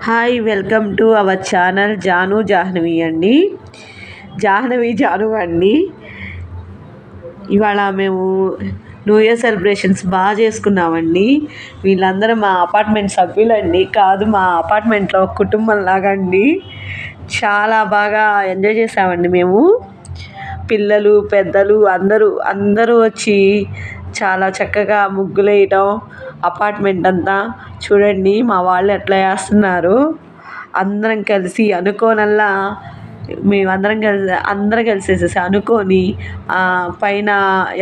Hi welcome to our channel Jahnavi అండి. జాను అండి. ఇవాళ మేము న్యూ ఇయర్ సెలబ్రేషన్స్ బాగా చేసుకున్నామండి. వీళ్ళందరూ మా అపార్ట్మెంట్ సభ్యులండి, కాదు మా అపార్ట్మెంట్లో కుటుంబం లాగా అండి. చాలా బాగా ఎంజాయ్ చేసామండి మేము. పిల్లలు పెద్దలు అందరూ వచ్చి చాలా చక్కగా ముగ్గులు వేయటం, అపార్ట్మెంట్ అంతా చూడండి మా వాళ్ళు ఎట్లా వేస్తున్నారు. అందరం కలిసి అనుకోనల్లా అందరం కలిసేసేసి అనుకొని పైన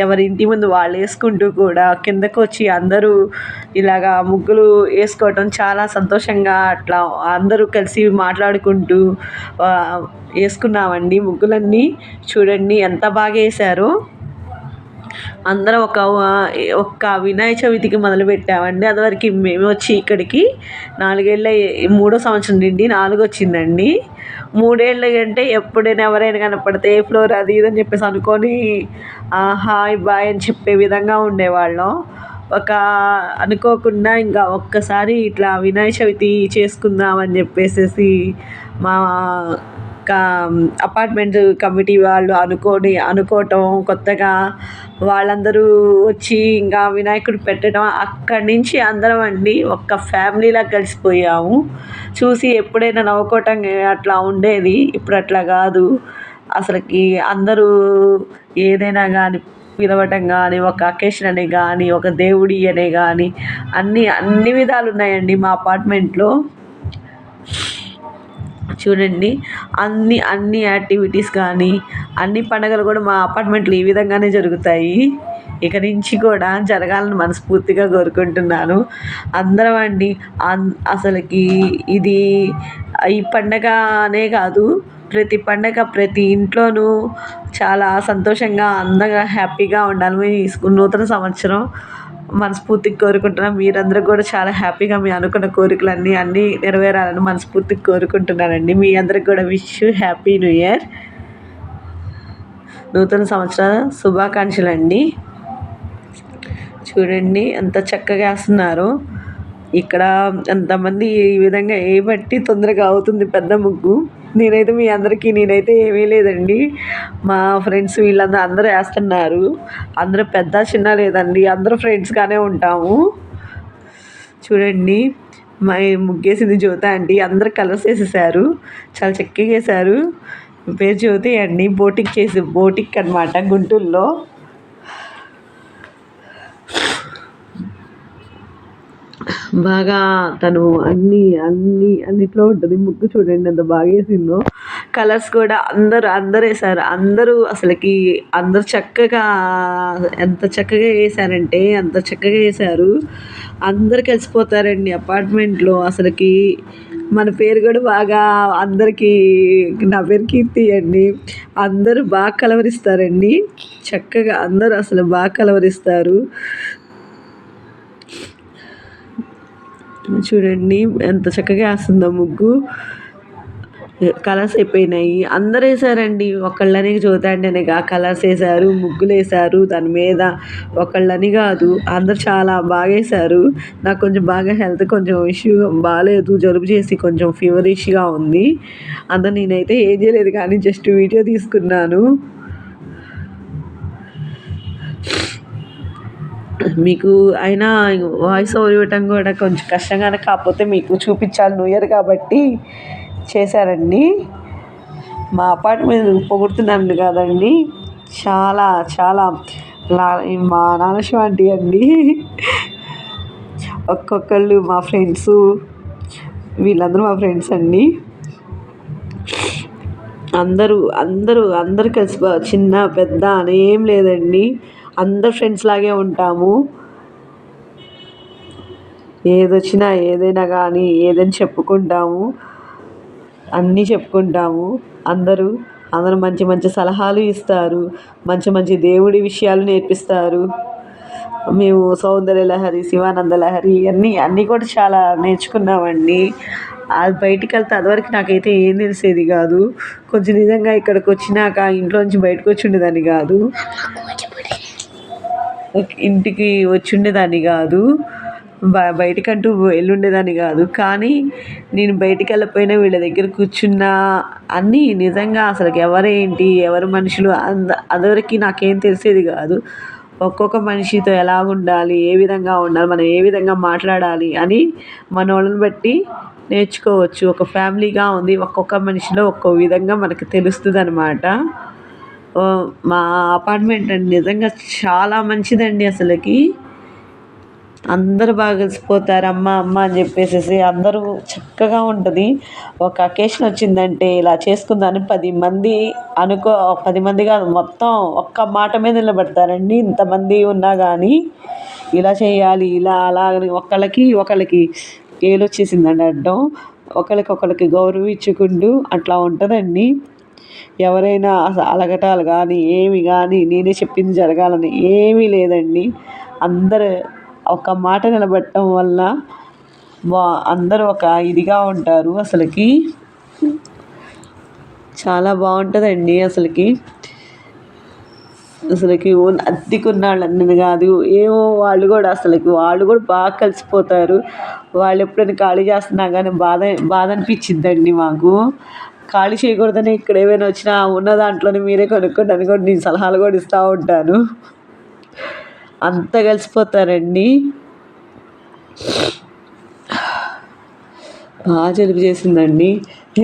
ఎవరి ఇంటి ముందు వాళ్ళు వేసుకుంటూ కూడా కిందకు వచ్చి అందరూ ఇలాగా ముగ్గులు వేసుకోవటం చాలా సంతోషంగా అట్లా అందరూ కలిసి మాట్లాడుకుంటూ వేసుకున్నామండి ముగ్గులన్నీ. చూడండి ఎంత బాగా వేశారో. అందరం ఒక్క వినాయక చవితికి మొదలుపెట్టామండి. అదివరకు మేము వచ్చి ఇక్కడికి 4 ఏళ్ళ, 3వ సంవత్సరం నుండి 4 వచ్చిందండి. 3 ఏళ్ళ అంటే ఎప్పుడైనా ఎవరైనా కనపడితే ఫ్లోర్ అది ఇది అని చెప్పేసి అనుకొని హాయ్ బాయ్ అని చెప్పే విధంగా ఉండేవాళ్ళం. అనుకోకుండా ఇంకా ఒక్కసారి ఇట్లా వినాయక చవితి చేసుకుందామని చెప్పేసి మా అపార్ట్మెంట్ కమిటీ వాళ్ళు అనుకోవటం కొత్తగా వాళ్ళందరూ వచ్చి ఇంకా వినాయకుడు పెట్టడం, అక్కడి నుంచి అందరం అండి ఒక్క ఫ్యామిలీలా కలిసిపోయాము. చూసి ఎప్పుడైనా నవ్వుకోవటం అట్లా ఉండేది, ఇప్పుడు అట్లా కాదు. అసలుకి అందరూ ఏదైనా కానీ పిలవటం కానీ, ఒక అకేషన్ అనే కానీ, ఒక దేవుడి అనే కానీ అన్ని విధాలు ఉన్నాయండి మా అపార్ట్మెంట్లో. చూడండి అన్ని యాక్టివిటీస్ కానీ అన్ని పండుగలు కూడా మా అపార్ట్మెంట్లో ఈ విధంగానే జరుగుతాయి. ఇక నుంచి కూడా జరగాలని మనస్ఫూర్తిగా కోరుకుంటున్నాను. అందరం అండి అసలుకి ఈ పండగ అనే కాదు, ప్రతి పండగ ప్రతి ఇంట్లోనూ చాలా సంతోషంగా అందంగా హ్యాపీగా ఉండాలని నూతన సంవత్సరం మనస్ఫూర్తిగా కోరుకుంటున్నాను. మీరందరూ కూడా చాలా హ్యాపీగా మీ అనుకున్న కోరికలన్నీ నెరవేరాలని మనస్ఫూర్తిగా కోరుకుంటున్నానండి. మీ అందరికి కూడా విష్ హ్యాపీ న్యూ ఇయర్, నూతన సంవత్సర శుభాకాంక్షలు అండి. చూడండి ఎంత చక్కగా వేస్తున్నారు. ఇక్కడ ఎంతమంది ఈ విధంగా బట్టి తొందరగా అవుతుంది పెద్ద ముగ్గు. మీ అందరికీ ఏమీ లేదండి, మా ఫ్రెండ్స్ అందరూ వేస్తున్నారు. అందరూ పెద్ద చిన్న లేదండి, అందరూ ఫ్రెండ్స్గానే ఉంటాము. చూడండి ముగ్గేసింది జ్యోతి అండి. అందరు కలర్స్ వేసేసారు, చాలా చక్కగా వేశారు. పేరు జ్యోతి అండి. బోటిక్ అనమాట గుంటూరులో. బాగా తను అన్నిట్లో ఉంటుంది. ముగ్గు చూడండి ఎంత బాగా వేసిందో. కలర్స్ కూడా అందరు వేశారు. అసలుకి అందరు చక్కగా ఎంత చక్కగా వేశారంటే అంత చక్కగా వేశారు. అందరు కలిసిపోతారండి అపార్ట్మెంట్లో. అసలుకి మన పేరు కూడా బాగా అందరికీ, నా పేరు కీర్తి అండి. అందరూ బాగా కలవరిస్తారండి. చక్కగా అందరూ అసలు బాగా కలవరిస్తారు. చూడండి ఎంత చక్కగా వేస్తుందో ముగ్గు. కలర్స్ అయిపోయినాయి. అందరూ వేసారండి, ఒకళ్ళని జ్యోతి కలర్స్ వేశారు, ముగ్గులు వేశారు. దాని మీద ఒకళ్ళని కాదు, అందరు చాలా బాగా వేశారు. నాకు కొంచెం బాగా హెల్త్ కొంచెం ఇష్యూ బాగాలేదు, జలుబు చేసి కొంచెం ఫీవరిష్గా ఉంది. నేనైతే ఏం చేయలేదు కానీ జస్ట్ వీడియో తీసుకున్నాను. మీకు అయినా వాయిస్ ఓవర్ ఇవ్వటం కూడా కొంచెం కష్టంగానే, కాకపోతే మీకు చూపించాలి న్యూ ఇయర్ కాబట్టి చేశారండి. మా అపార్ట్మెంట్ పొగుడుతున్నాను కదండి, చాలా చాలా మా నాన్నశివ ఆంటీ అండి. ఒక్కొక్కళ్ళు మా ఫ్రెండ్స్, వీళ్ళందరూ మా ఫ్రెండ్స్ అండి. అందరూ కలిసి చిన్న పెద్ద అని ఏం లేదండి, అందరు ఫ్రెండ్స్ లాగే ఉంటాము. ఏదొచ్చినా ఏదైనా కానీ ఏదైనా చెప్పుకుంటాము, అన్నీ చెప్పుకుంటాము. అందరూ మంచి మంచి సలహాలు ఇస్తారు, మంచి మంచి దేవుడి విషయాలు నేర్పిస్తారు. మేము సౌందర్య లహరి, శివానంద లహరి అన్నీ కూడా చాలా నేర్చుకున్నామండి. అది బయటికి వెళ్తే అదివరకు నాకైతే ఏం తెలిసేది కాదు. కొంచెం నిజంగా ఇక్కడికి వచ్చినాక ఇంట్లో నుంచి బయటకు వచ్చి ఉండేదాన్ని కాదు, ఇంటికి వచ్చి ఉండేదాన్ని కాదు. బయటికంటూ వెళ్ళుండేదాన్ని కాదు. కానీ నేను బయటికి వెళ్ళకపోయినా వీళ్ళ దగ్గర కూర్చున్నా అన్నీ నిజంగా అసలుకి ఎవరేంటి ఎవరు మనుషులు అదివరకు నాకేం తెలిసేది కాదు. ఒక్కొక్క మనిషితో ఎలాగుండాలి, ఏ విధంగా ఉండాలి, మనం ఏ విధంగా మాట్లాడాలి అని మనోళ్ళని బట్టి నేర్చుకోవచ్చు. ఒక ఫ్యామిలీగా ఉంది, ఒక్కొక్క మనిషిలో ఒక్కో విధంగా మనకు తెలుస్తుందనమాట. మా అపార్ట్మెంట్ అండి నిజంగా చాలా మంచిదండి అసలుకి. అందరూ బాగా కలిసిపోతారు అమ్మ అమ్మ అని చెప్పేసేసి అందరూ చక్కగా ఉంటుంది. ఒక అకేషన్ వచ్చిందంటే ఇలా చేసుకుందామని 10 మంది 10 మంది కాదు మొత్తం ఒక్క మాట మీద నిలబడతారండి. ఇంతమంది ఉన్నా కానీ ఇలా చేయాలి ఇలా అలా అని ఒకళ్ళకి ఏలొచ్చేసిందండి అడ్డం. ఒకళ్ళకి గౌరవం ఇచ్చుకుంటూ అట్లా ఉంటుందండి. ఎవరైనా అలగటాలు కానీ ఏమి కానీ నేనే చెప్పింది జరగాలని ఏమీ లేదండి. అందరూ ఒక మాట నిలబడటం వల్ల అందరూ ఒక ఇదిగా ఉంటారు. అసలుకి చాలా బాగుంటుందండి. అసలుకి అద్దెకున్నాళ్ళని కాదు ఏమో వాళ్ళు కూడా బాగా కలిసిపోతారు. వాళ్ళు ఎప్పుడైనా ఖాళీ చేస్తున్నా కానీ బాధ అనిపించిద్దండి మాకు. ఖాళీ చేయకూడదని ఇక్కడ ఏమైనా వచ్చినా ఉన్న దాంట్లోనే మీరే కొనుక్కోండి అని కూడా నేను సలహాలు కూడా ఇస్తూ ఉంటాను. అంతా కలిసిపోతారండి. బాగా జలుబు చేసిందండి,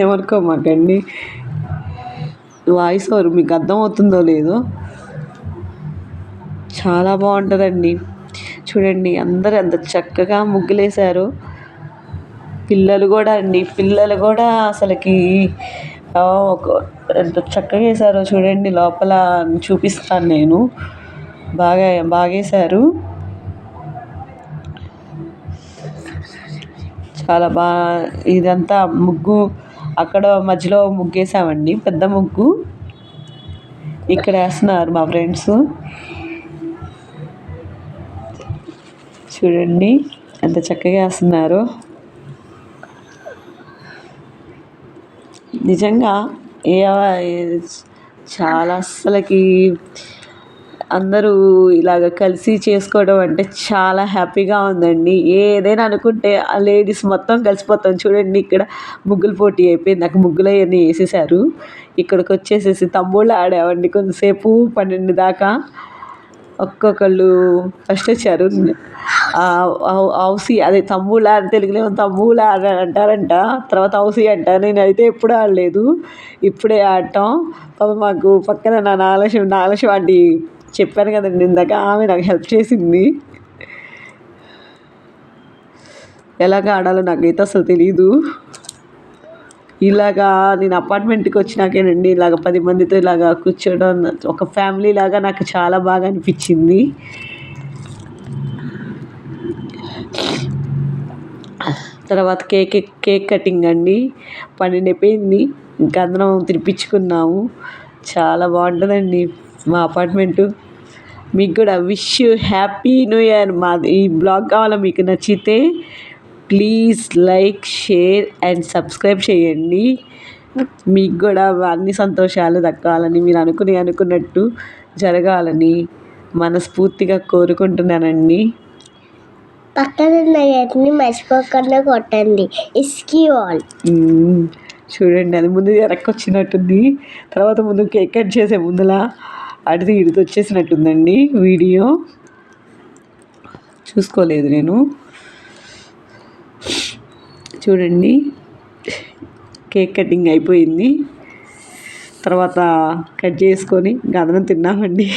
ఏమనుకోమాకండి. వాయిస్ ఓవర్ మీకు అర్థమవుతుందో లేదో చాలా బాగుంటుందండి. చూడండి అందరూ ఎంత చక్కగా ముగ్గులేశారు. పిల్లలు కూడా అసలుకి ఎంత చక్కగా వేశారో చూడండి. లోపల చూపిస్తాను నేను. బాగా వేశారు. చాలా ఇదంతా ముగ్గు అక్కడ మధ్యలో ముగ్గు వేసామండి, పెద్ద ముగ్గు. ఇక్కడ వేస్తున్నారు మా ఫ్రెండ్స్. చూడండి ఎంత చక్కగా వేస్తున్నారు. నిజంగా చాలా అస్సలకి అందరూ ఇలాగ కలిసి చేసుకోవడం అంటే చాలా హ్యాపీగా ఉందండి. ఏదైనా అనుకుంటే ఆ లేడీస్ మొత్తం కలిసిపోతాం. చూడండి ఇక్కడ ముగ్గుల పోటీ అయిపోయింది, నాకు ముగ్గులు అవన్నీ వేసేసారు. ఇక్కడికి వచ్చేసేసి తంబోళ్ళు ఆడామండి కొంతసేపు 12 దాకా. ఒక్కొక్కళ్ళు ఫస్ట్ వచ్చారు. హౌసీ అదే తంబూలా అని తెలుగులో తంబూలా అని అంటారంట, తర్వాత హౌసీ అంట. నేనైతే ఎప్పుడు ఆడలేదు, ఇప్పుడే ఆడటం. మాకు పక్కన నా నాగలక్ష్మి ఆంటీ చెప్పాను కదండి ఇందాక, ఆమె నాకు హెల్ప్ చేసింది. ఎలాగ ఆడాలో నాకైతే అసలు తెలీదు. ఇలాగా నేను అపార్ట్మెంట్కి వచ్చినాకేనండి ఇలాగ 10 మందితో ఇలాగా కూర్చోవడం ఒక ఫ్యామిలీ లాగా నాకు చాలా బాగా అనిపించింది. తర్వాత కేక్ కటింగ్ అండి. 12 అయిపోయింది, ఇంకా అందరం తినిపించుకున్నాము. చాలా బాగుంటుందండి మా అపార్ట్మెంటు. మీకు కూడా wish you happy new year. ఈ బ్లాగ్ కావాలా మీకు నచ్చితే please like, share and subscribe చేయండి. మీకు కూడా అన్ని సంతోషాలు దక్కాలని, మీరు అనుకున్నట్టు జరగాలని మనస్ఫూర్తిగా కోరుకుంటున్నానండి. పక్కన మర్చిపోకుండా కొట్టండి. చూడండి అది ముందు వెనక్కొచ్చినట్టుంది, తర్వాత ముందు కేక్ కట్ చేసే ముందులా అడిది ఇడిది వచ్చేసినట్టుందండి. వీడియో చూసుకోలేదు నేను. చూడండి కేక్ కటింగ్ అయిపోయింది, తర్వాత కట్ చేసుకొని గదనం తిన్నామండి.